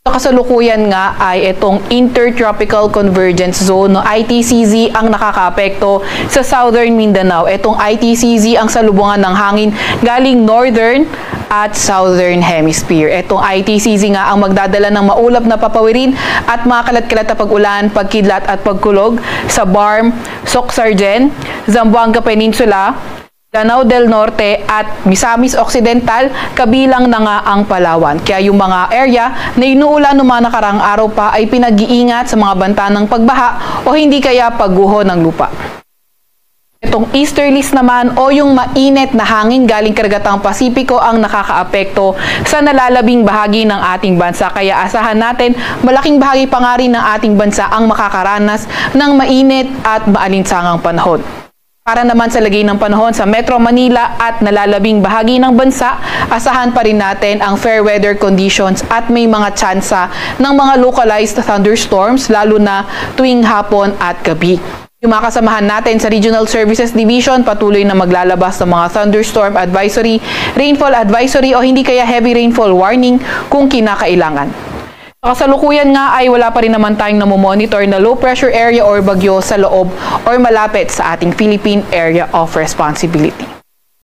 Sa kasalukuyan nga ay itong Intertropical Convergence Zone, no, ITCZ ang nakakaapekto sa Southern Mindanao. Itong ITCZ ang salubungan ng hangin galing Northern at Southern Hemisphere. Itong ITCZ nga ang magdadala ng maulap na papawirin at mga kalat-kalat na pag-ulan, pagkidlat at pagkulog sa Barm, Soc-Sargen, Zamboanga Peninsula, Lanao del Norte at Misamis Occidental, kabilang na nga ang Palawan. Kaya yung mga area na inuulan ng mga nakarang araw pa ay pinag-iingat sa mga banta ng pagbaha o hindi kaya pagguho ng lupa. Itong easterlies naman o yung mainit na hangin galing karagatang Pasipiko ang nakakaapekto sa nalalabing bahagi ng ating bansa. Kaya asahan natin malaking bahagi pa nga rin ng ating bansa ang makakaranas ng mainit at maalinsangang panahon. Para naman sa lagay ng panahon sa Metro Manila at nalalabing bahagi ng bansa, asahan pa rin natin ang fair weather conditions at may mga tsansa ng mga localized thunderstorms lalo na tuwing hapon at gabi. Yung mga kasamahan natin sa Regional Services Division patuloy na maglalabas ng mga thunderstorm advisory, rainfall advisory o hindi kaya heavy rainfall warning kung kinakailangan. Sa kasalukuyan nga ay wala pa rin naman tayong namomonitor na low pressure area or bagyo sa loob or malapit sa ating Philippine Area of Responsibility.